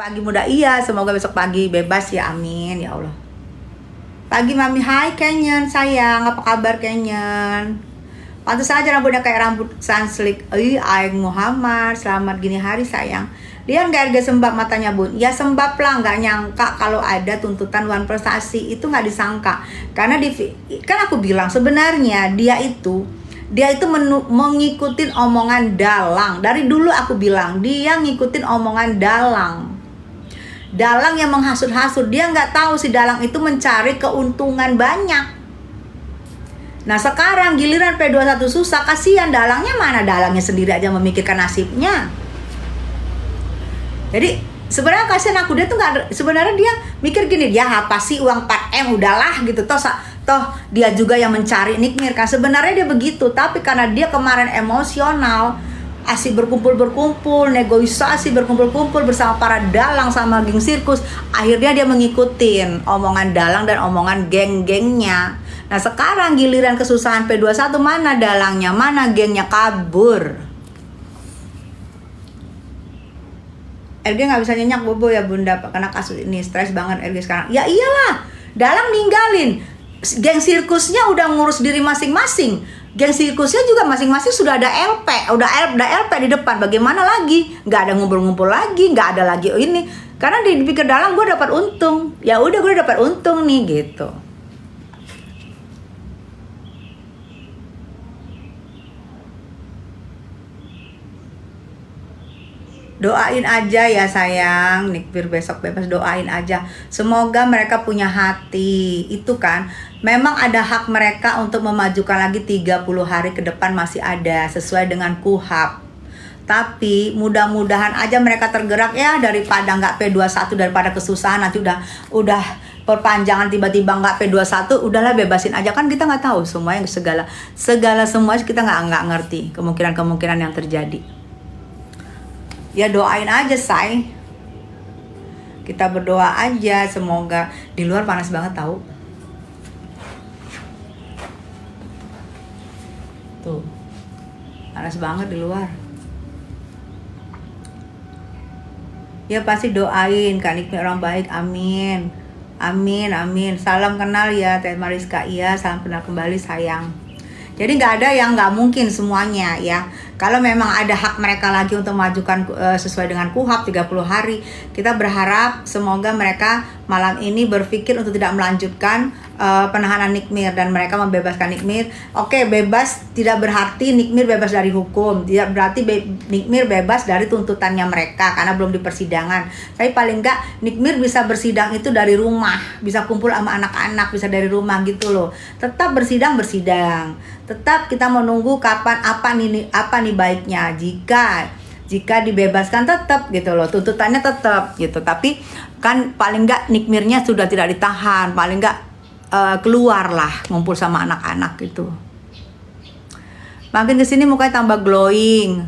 Pagi muda, iya, semoga besok pagi bebas ya, amin ya Allah. Pagi Mami, hai Kenyon sayang, apa kabar Kenyon? Pantas aja rambutnya kayak rambut sunslick. Aing Muhammad, selamat gini hari sayang. Dia nggak harga sembab matanya bun. Ya sembab lah, nggak nyangka kalau ada tuntutan wan prestasi, itu nggak disangka. Karena kan aku bilang sebenarnya dia itu mengikutin omongan dalang. Dari dulu aku bilang dia ngikutin omongan dalang. Dalang yang menghasut-hasut. Dia nggak tahu si dalang itu mencari keuntungan banyak. Nah sekarang giliran P21 susah, kasihan dalangnya, mana dalangnya sendiri aja memikirkan nasibnya. Jadi sebenarnya kasihan aku, dia tuh nggak, sebenarnya dia mikir gini, dia apa sih uang 4M udahlah gitu, toh dia juga yang mencari nikmir kan, sebenarnya dia begitu. Tapi karena dia kemarin emosional, asik berkumpul, negosiasi berkumpul bersama para dalang sama geng sirkus, akhirnya dia mengikutin omongan dalang dan omongan geng-gengnya. Nah sekarang giliran kesusahan P21, mana dalangnya, mana gengnya, kabur. RG nggak bisa nyenyak bobo ya bunda, karena kasus ini stres banget RG sekarang. Ya iyalah, dalang ninggalin, geng sirkusnya udah ngurus diri masing-masing. Geng sirkusnya juga masing-masing sudah ada LP, udah LP di depan. Bagaimana lagi? Nggak ada ngumpul-ngumpul lagi, nggak ada lagi ini. Karena dipikir dalang gue dapat untung. Ya udah, gue dapat untung nih gitu. Doain aja ya sayang, Nikbir besok bebas, doain aja. Semoga mereka punya hati. Itu kan, memang ada hak mereka untuk memajukan lagi 30 hari ke depan, masih ada sesuai dengan KUHAP. Tapi mudah-mudahan aja mereka tergerak ya, daripada nggak P21, daripada kesusahan nanti udah perpanjangan tiba-tiba nggak P21, udahlah bebasin aja. Kan kita nggak tahu semua, yang segala semua kita nggak ngerti kemungkinan yang terjadi. Ya doain aja say, kita berdoa aja, semoga. Di luar panas banget tahu. Tuh, panas banget di luar. Ya pasti doain Kak Nikmi orang baik, amin. Amin. Salam kenal ya Teh Mariska, iya salam kenal kembali sayang. Jadi nggak ada yang nggak mungkin semuanya ya. Kalau memang ada hak mereka lagi untuk mengajukan sesuai dengan KUHAP 30 hari, kita berharap semoga mereka malam ini berpikir untuk tidak melanjutkan penahanan Nikmir dan mereka membebaskan Nikmir. Oke, bebas tidak berarti Nikmir bebas dari hukum, tidak berarti Nikmir bebas dari tuntutannya mereka karena belum di persidangan. Tapi paling enggak Nikmir bisa bersidang itu dari rumah, bisa kumpul sama anak-anak, bisa dari rumah gitu loh. Tetap bersidang. Tetap kita menunggu kapan apa nih baiknya. Jika dibebaskan tetap gitu loh, tuntutannya tetap gitu. Tapi kan paling enggak Nikmirnya sudah tidak ditahan, paling enggak keluar lah ngumpul sama anak-anak gitu. Makin kesini mukanya tambah glowing.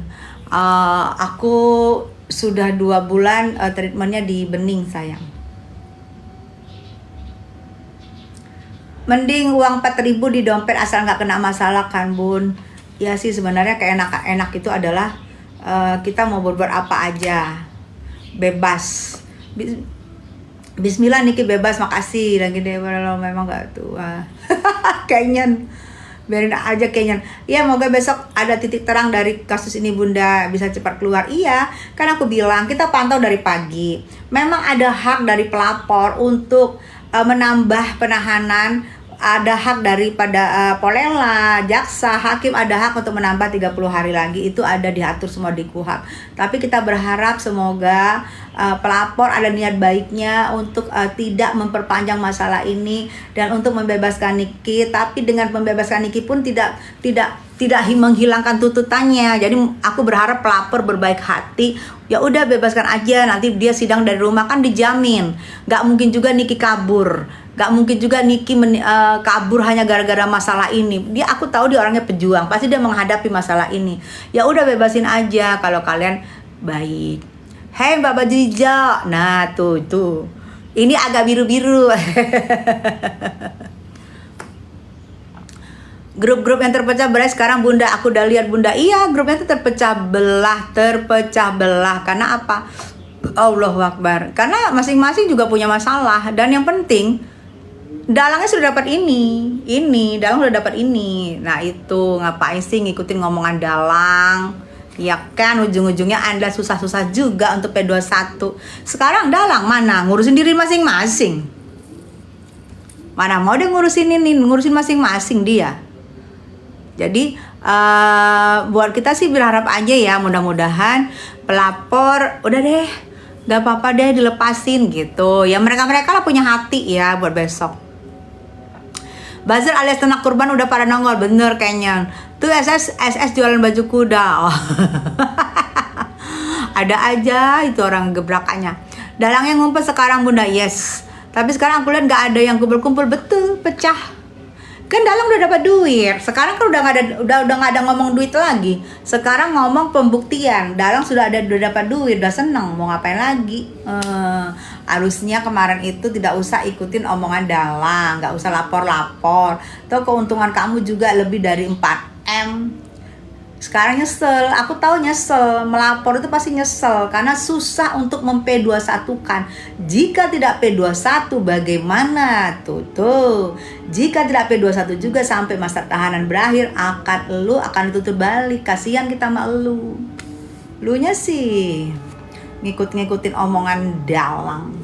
Aku sudah 2 bulan treatmentnya di bening sayang. Mending uang 4.000 di dompet asal nggak kena masalah kan bun. Ya sih sebenarnya enak itu adalah kita mau berbuat apa aja, bebas. Bismillah Niki bebas, makasih lagi deh, kalau memang nggak tua. Kenyon, biarin aja Kenyon. Iya, moga besok ada titik terang dari kasus ini bunda, bisa cepat keluar. Iya, kan aku bilang kita pantau dari pagi. Memang ada hak dari pelapor untuk menambah penahanan, ada hak daripada Polela, jaksa, hakim ada hak untuk menambah 30 hari lagi. Itu ada diatur semua di KUHAP. Tapi kita berharap semoga pelapor ada niat baiknya untuk tidak memperpanjang masalah ini dan untuk membebaskan Niki. Tapi dengan membebaskan Niki pun tidak menghilangkan tuntutannya. Jadi aku berharap pelapor berbaik hati. Ya udah bebaskan aja, nanti dia sidang dari rumah kan dijamin. Gak mungkin juga Niki kabur. Gak mungkin juga Niki kabur hanya gara-gara masalah ini. Aku tahu dia orangnya pejuang, pasti dia menghadapi masalah ini. Ya udah bebasin aja kalau kalian baik. Hei Mbak baju hijau. Nah tuh. Ini agak biru-biru. Grup-grup yang terpecah belah sekarang bunda, aku udah lihat bunda. Iya, grupnya itu terpecah belah. Karena apa? Allahu Akbar. Karena masing-masing juga punya masalah, dan yang penting dalangnya sudah dapat ini, dalang sudah dapat ini. Nah itu ngapain sih ngikutin ngomongan dalang? Ya kan ujung-ujungnya Anda susah-susah juga untuk P21. Sekarang dalang mana ngurusin diri masing-masing. Mana mau dia ngurusin ini, ngurusin masing-masing dia. Jadi buat kita sih berharap aja ya, mudah-mudahan pelapor udah deh, gak apa-apa deh dilepasin gitu. Ya mereka-mereka lah punya hati ya buat besok. Buzzer alias ternak kurban udah pada nongol, bener kayaknya. Tuh SS jualan baju kuda. Oh. Ada aja itu orang gebrakannya. Dalangnya ngumpet sekarang Bunda, yes. Tapi sekarang aku lihat gak ada yang kumpul-kumpul, betul, pecah. Kan dalang udah dapat duit. Sekarang kan udah nggak ada ngomong duit lagi. Sekarang ngomong pembuktian. Dalang udah dapat duit, udah seneng, mau ngapain lagi? Harusnya kemarin itu tidak usah ikutin omongan dalang, nggak usah lapor-lapor. Tuh keuntungan kamu juga lebih dari 4M. Sekarang nyesel, aku tahu nyesel, melapor itu pasti nyesel karena susah untuk P21-kan. Jika tidak P21 bagaimana? Tuh. Jika tidak P21 juga sampai masa tahanan berakhir akan ditutup balik. Kasihan kita sama lu. Lunya sih ngikutin omongan dalang.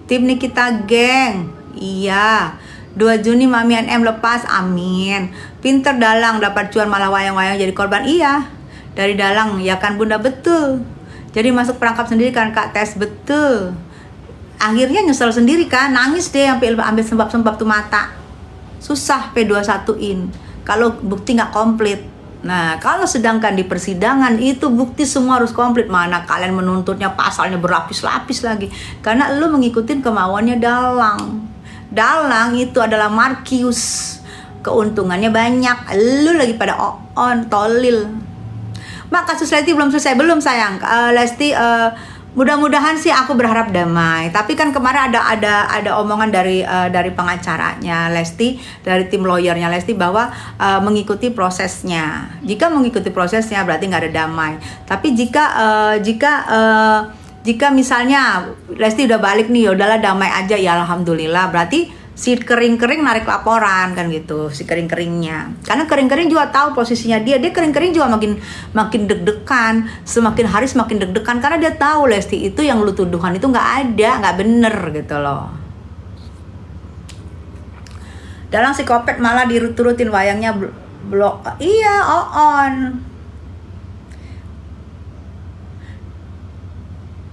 Tim Nikita geng. Iya. 2 Juni Mami NM lepas, amin. Pinter dalang, dapat cuan malah wayang-wayang jadi korban. Iya. Dari dalang, ya kan Bunda, betul. Jadi masuk perangkap sendiri kan Kak Tes, betul. Akhirnya nyesel sendiri kan, nangis deh sampai ambil sembab-sembab tuh mata. Susah P21-in kalau bukti nggak komplit. Nah, kalau sedangkan di persidangan itu bukti semua harus komplit. Mana kalian menuntutnya pasalnya berlapis-lapis lagi. Karena lu ngikutin kemauannya dalang. Dalang itu adalah Markius. Keuntungannya banyak. Lu lagi pada on, tolil. Mak, kasus Lesti belum selesai. Belum sayang. Lesti mudah-mudahan sih aku berharap damai. Tapi kan kemarin ada omongan dari pengacaranya Lesti, dari tim lawyernya Lesti bahwa mengikuti prosesnya. Jika mengikuti prosesnya berarti nggak ada damai. Tapi jika misalnya Lesti udah balik nih, udahlah damai aja ya alhamdulillah. Berarti si kering-kering narik laporan kan gitu, si kering-keringnya. Karena kering-kering juga tahu posisinya dia kering-kering juga makin deg-degan, semakin hari semakin deg-degan karena dia tahu Lesti itu yang lu tuduhan itu nggak bener gitu loh. Dalang psikopat malah dirutin wayangnya blok. Iya, on.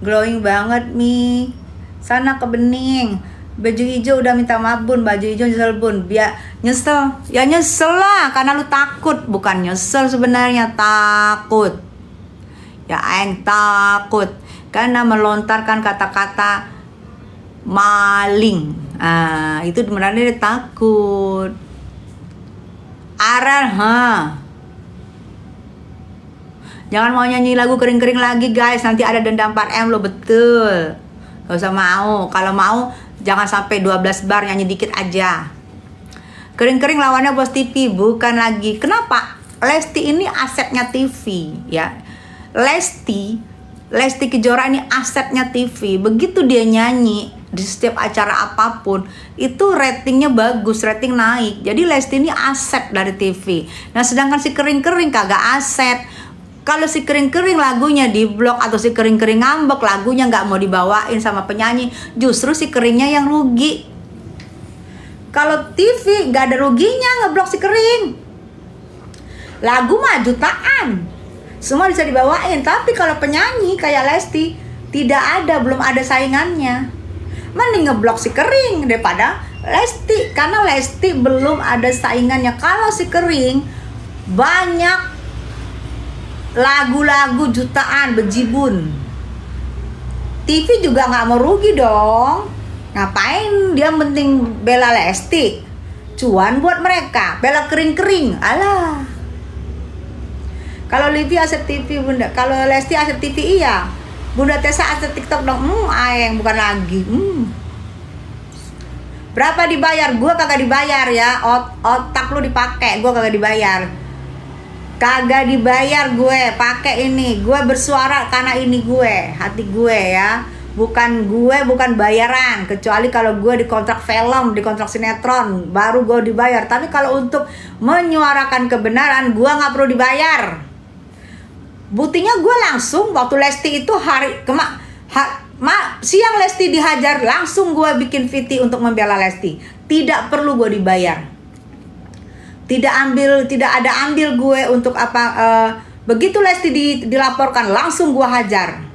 Glowing banget Mi. Sana ke Bening. Baju hijau udah minta maaf Bun, baju hijau nyesel Bun. Biar nyesel, ya nyesel lah karena lu takut, bukan nyesel sebenarnya, takut. Ya aing takut karena melontarkan kata-kata maling. Itu sebenarnya dia takut. Aral, jangan mau nyanyi lagu kering-kering lagi guys, nanti ada denda 4M lo, betul. Gak usah mau, kalau mau jangan sampai 12 bar, nyanyi dikit aja. Kering-kering lawannya Bos TV, bukan lagi. Kenapa? Lesti ini asetnya TV ya. Lesti Kejora ini asetnya TV. Begitu dia nyanyi di setiap acara apapun, itu ratingnya bagus, rating naik. Jadi Lesti ini aset dari TV. Nah sedangkan si kering-kering kagak aset. Kalau si kering-kering lagunya di blok atau si kering-kering ngambek, lagunya nggak mau dibawain sama penyanyi, justru si keringnya yang rugi. Kalau TV nggak ada ruginya ngeblok si kering. Lagu mah jutaan, semua bisa dibawain. Tapi kalau penyanyi kayak Lesti tidak ada, belum ada saingannya. Mending ngeblok si kering daripada Lesti, karena Lesti belum ada saingannya. Kalau si kering banyak lagu-lagu jutaan bejibun, TV juga nggak mau rugi dong. Ngapain dia penting bela Lesti? Cuan buat mereka, bela kering-kering. Alah. Kalau Livi aset TV Bunda, kalau Lesti aset TV iya. Bunda Tessa aset TikTok dong. Aeng bukan lagi. Berapa dibayar? Gue kagak dibayar ya. Otak lu dipakai, gue kagak dibayar. Kagak dibayar gue, pakai ini. Gue bersuara karena ini gue, hati gue ya. Bukan bayaran, kecuali kalau gue di kontrak film, di kontrak sinetron, baru gue dibayar. Tapi kalau untuk menyuarakan kebenaran, gue nggak perlu dibayar. Buktinya gue langsung waktu Lesti itu siang Lesti dihajar, langsung gue bikin VT untuk membela Lesti. Tidak perlu gue dibayar. Tidak ada ambil gue untuk apa. Begitu Lesti dilaporkan, langsung gue hajar.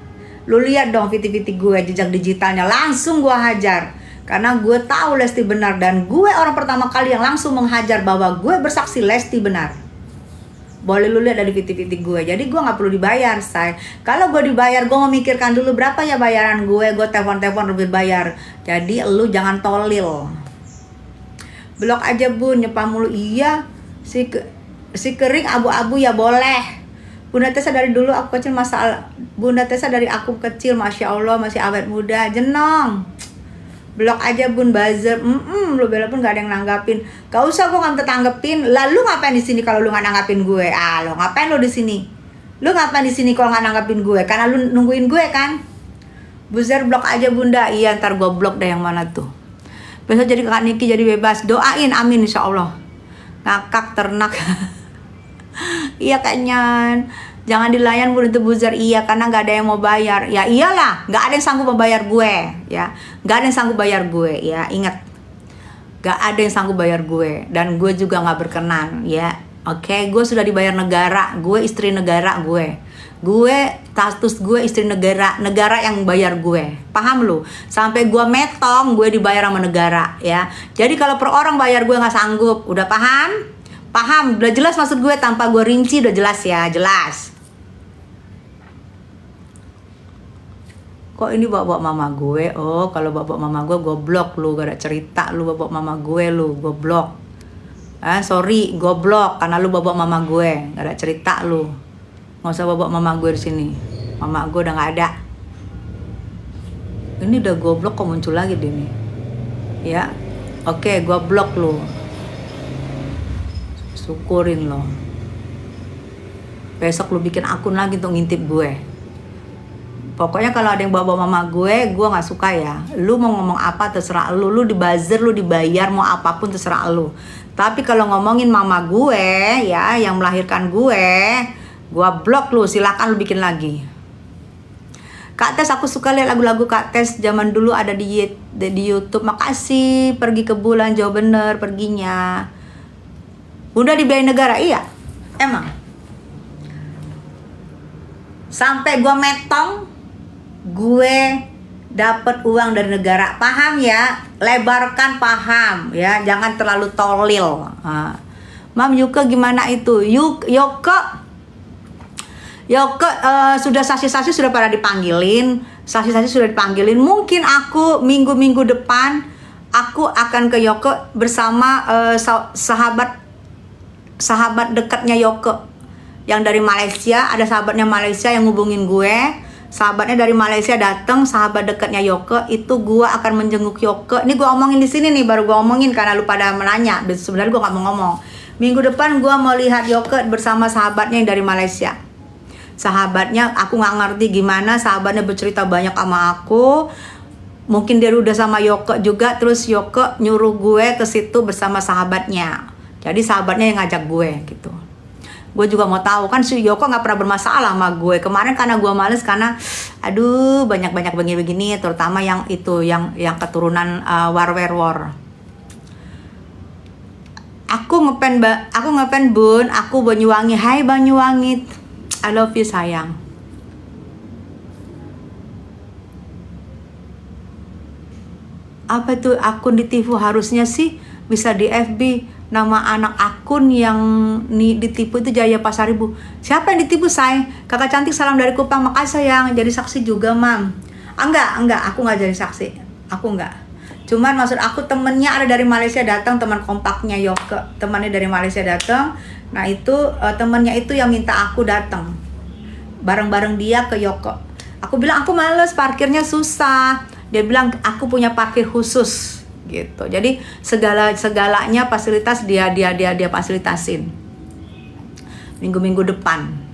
Lu lihat dong VT-VT gue, jejak digitalnya, langsung gue hajar. Karena gue tahu Lesti benar, dan gue orang pertama kali yang langsung menghajar bahwa gue bersaksi Lesti benar. Boleh lu lihat dari VT-VT gue. Jadi gue gak perlu dibayar, say. Kalau gue dibayar, gue memikirkan dulu berapa ya bayaran gue telepon lebih bayar. Jadi lu jangan tolil. Blok aja bun, nyepam mulu. Iya, si kering abu-abu ya boleh. Bunda Tessa dari dulu aku kecil Bunda Tessa dari aku kecil, Masya Allah masih awet muda. Jenong. Blok aja bun, buzzer. Lu bela pun gak ada yang nanggapin. Gak usah, gue gak tanggepin. Lalu ngapain di sini kalau lu gak nanggapin gue? Lo ngapain lu di sini? Lu ngapain di sini kalau gak nanggapin gue? Karena lu nungguin gue kan? Buzzer, blok aja bunda. Iya, ntar gue blok deh yang mana tuh. Besok jadi kakak Niki jadi bebas. Doain, amin insya Allah. Ngakak ternak. Iya kayaknya. Jangan dilayan bun itu buzzer. Iya, karena gak ada yang mau bayar. Ya iyalah, gak ada yang sanggup membayar gue. Ya, gak ada yang sanggup bayar gue. Ya, ingat, gak ada yang sanggup bayar gue. Dan gue juga gak berkenan. Ya, oke, gue sudah dibayar negara. Gue istri negara gue. Status gue istri negara. Negara yang bayar gue. Paham lu? Sampai gue metong, gue dibayar sama negara. Ya, jadi kalau per orang bayar gue gak sanggup. Udah paham? Paham, udah jelas maksud gue, tanpa gue rinci udah jelas ya, jelas. Kok ini bawa mama gue? Oh, kalau bawa mama gue blok lu, gak ada cerita lu bawa mama gue lu, gue blok. Sorry, gue blok karena lu bawa mama gue, gak ada cerita lu. Nggak usah bawa mama gue di sini. Mama gue udah gak ada. Ini udah gue blok kok muncul lagi deh nih. Ya, oke, gue blok lu. Syukurin lo. Besok lu bikin akun lagi untuk ngintip gue. Pokoknya kalau ada yang bawa mama gue gak suka ya. Lu mau ngomong apa terserah lu. Lu dibuzzer, lu dibayar, mau apapun terserah lu. Tapi kalau ngomongin mama gue ya, yang melahirkan gue blok lu. Silakan lu bikin lagi. Kak Tes, aku suka lihat lagu-lagu Kak Tes zaman dulu ada di YouTube. Makasih. Pergi ke bulan, jauh bener perginya. Bunda dibiayain negara, iya. Emang. Sampai gue metong, gue dapat uang dari negara. Paham ya? Lebarkan paham ya. Jangan terlalu tolil. Mam, Yuka gimana itu? Yoko sudah saksi-saksi sudah pada dipanggilin. Saksi-saksi sudah dipanggilin. Mungkin aku minggu-minggu depan aku akan ke Yoko bersama sahabat dekatnya Yoko yang dari Malaysia. Ada sahabatnya Malaysia yang ngubungin gue. Sahabatnya dari Malaysia datang, sahabat dekatnya Yoko. Itu gue akan menjenguk Yoko. Ini gue omongin di sini nih, baru gue omongin karena lu pada menanya. Sebenarnya gue gak mau ngomong. Minggu depan gue mau lihat Yoko bersama sahabatnya yang dari Malaysia. Sahabatnya aku gak ngerti gimana. Sahabatnya bercerita banyak sama aku. Mungkin dia udah sama Yoko juga. Terus Yoko nyuruh gue ke situ bersama sahabatnya. Jadi sahabatnya yang ngajak gue gitu. Gue juga mau tahu kan si Yoko nggak pernah bermasalah sama gue. Kemarin karena gue males karena aduh banyak begini-begini, terutama yang itu yang keturunan war. Aku ngepen bun, aku Banyuwangi. Hai Banyuwangi. I love you sayang. Apa tuh akun ditipu? Harusnya sih bisa di FB. Nama anak akun yang ditipu itu Jaya Pasaribu. Siapa yang ditipu, say? Kakak cantik salam dari Kupang. Makasih sayang. Jadi saksi juga, Mam. Enggak. Aku nggak jadi saksi. Aku nggak. Cuman maksud aku temennya ada dari Malaysia datang, teman kompaknya Yoko. Temannya dari Malaysia datang. Nah itu temennya itu yang minta aku datang. Bareng-bareng dia ke Yoko. Aku bilang aku males, parkirnya susah. Dia bilang aku punya parkir khusus. gitu. Jadi segalanya fasilitas dia fasilitasin. Minggu-minggu depan.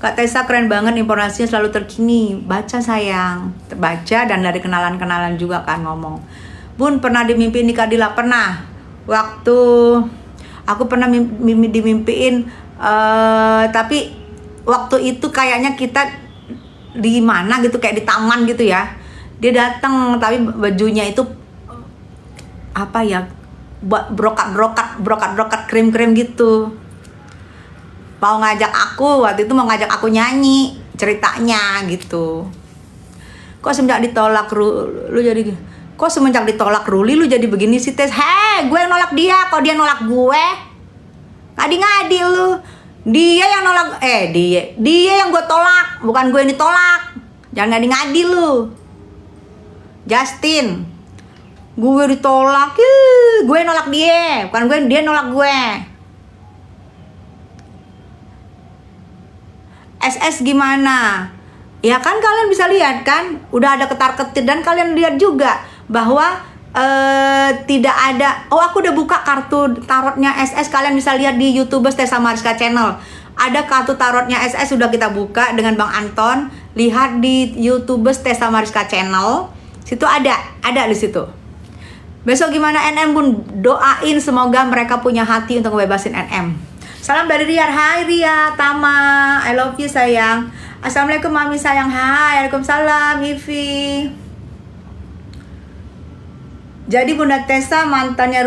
Kak Tessa keren banget, informasinya selalu terkini. Baca sayang, baca dan dari kenalan-kenalan juga kan ngomong. Bun, pernah dimimpiin nikah Dila? Pernah. Waktu aku pernah dimimpiin, tapi waktu itu kayaknya kita di mana gitu, kayak di taman gitu ya. Dia datang tapi bajunya itu apa ya, brokat krim gitu. Mau ngajak aku, waktu itu mau ngajak aku nyanyi ceritanya gitu. Kok semenjak ditolak lu jadi, kok semenjak ditolak Ruli lu jadi begini sih Tes? Hei, gue yang nolak dia, kok dia nolak gue? Ngadi-ngadi lu. Dia yang nolak, dia yang gue tolak, bukan gue yang ditolak. Jangan ngadi-ngadi lu, Justin. Gue ditolak, gue nolak dia, bukan dia nolak gue. SS gimana? Ya kan kalian bisa lihat kan, udah ada ketar-ketir, dan kalian lihat juga bahwa tidak ada. Oh, aku udah buka kartu tarotnya SS, kalian bisa lihat di YouTube Tessa Mariska Channel. Ada kartu tarotnya SS sudah kita buka dengan Bang Anton. Lihat di YouTube Tessa Mariska Channel. Situ ada di situ. Besok gimana NM Bun? Doain semoga mereka punya hati untuk ngebebasin NM. Salam dari Riyad. Hai Ria, Tama, I love you sayang. Assalamualaikum Mami sayang. Hai, Waalaikumsalam Ivi. Jadi Bunda Tessa mantannya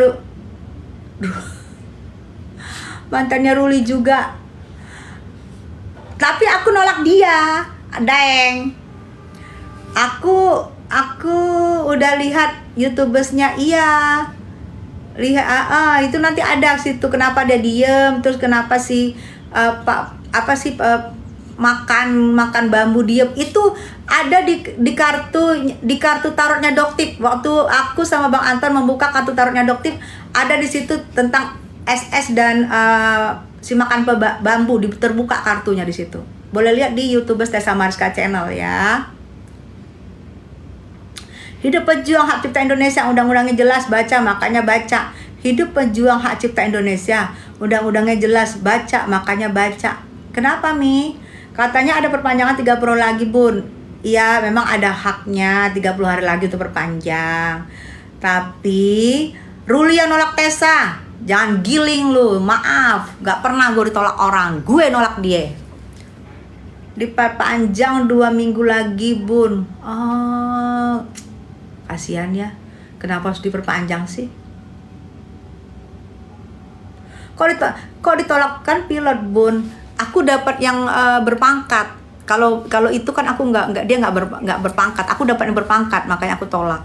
Ruli juga. Tapi aku nolak dia, Daeng. Aku udah lihat YouTubersnya, iya. Lihat itu nanti ada situ kenapa dia diem, terus kenapa sih makan bambu diem, itu ada di kartu tarotnya Doktif. Waktu aku sama Bang Anton membuka kartu tarotnya Doktif, ada di situ tentang SS dan si makan bambu, terbuka kartunya di situ. Boleh lihat di YouTube Tessa Mariska Channel ya. Hidup pejuang hak cipta Indonesia, undang-undangnya jelas, baca, makanya baca. Hidup pejuang hak cipta Indonesia, undang-undangnya jelas, baca, makanya baca. Kenapa Mi? Katanya ada perpanjangan 30 lagi Bun. Iya, memang ada haknya 30 hari lagi untuk perpanjang. Tapi Ruli yang nolak Tessa. Jangan giling lu, maaf, gak pernah gue ditolak orang, gue nolak dia. Diperpanjang 2 minggu lagi Bun. Oh, kasihan ya, kenapa harus diperpanjang sih? Kok ditolak kan pilot Bun? Aku dapat yang berpangkat. Kalau itu kan aku dia nggak berpangkat. Aku dapat yang berpangkat, makanya aku tolak.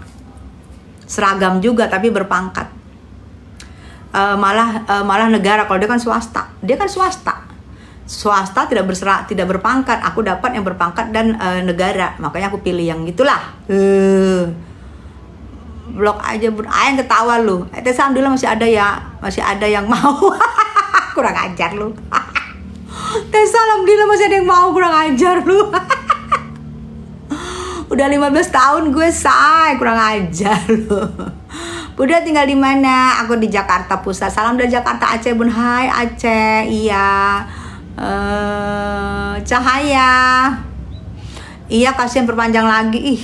Seragam juga tapi berpangkat. Malah negara, kalau dia kan swasta. Swasta tidak berpangkat. Aku dapat yang berpangkat dan negara, makanya aku pilih yang gitulah. Blok aja Bun, ayang ketawa lu. Tessa alhamdulillah masih ada yang mau. Kurang ajar lu. Tessa alhamdulillah masih ada yang mau, kurang ajar lu. Udah 15 tahun gue kurang ajar lu. Bunda tinggal di mana? Aku di Jakarta Pusat. Salam dari Jakarta Aceh Bun. Hai Aceh. Iya. Cahaya. Iya, kasihan perpanjang lagi. Ih.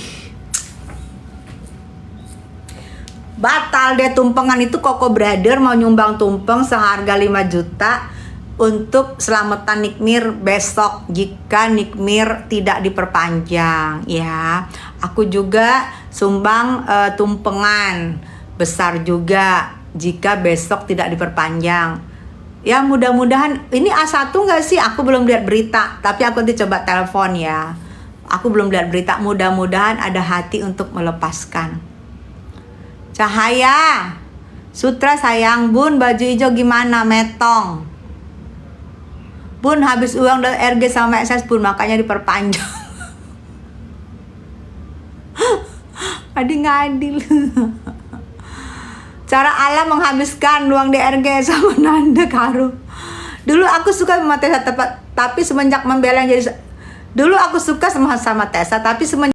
Batal deh tumpengan itu. Koko Brother mau nyumbang tumpeng seharga 5 juta untuk selamatan Nikmir besok jika Nikmir tidak diperpanjang ya. Aku juga sumbang tumpengan besar juga jika besok tidak diperpanjang. Ya mudah-mudahan ini A1 nggak sih? Aku belum lihat berita, tapi aku nanti coba telepon ya. Aku belum lihat berita, mudah-mudahan ada hati untuk melepaskan. Cahaya, Sutra sayang Bun, baju hijau gimana? Metong. Bun, habis uang dari RG sama SS Bun, makanya diperpanjang. Ngadi-ngadi. Cara Allah menghabiskan uang DRG sama Nanda Karo. Dulu aku suka sama Tessa, tapi semenjak membela jadi. Dulu aku suka sama Tessa, tapi semenjak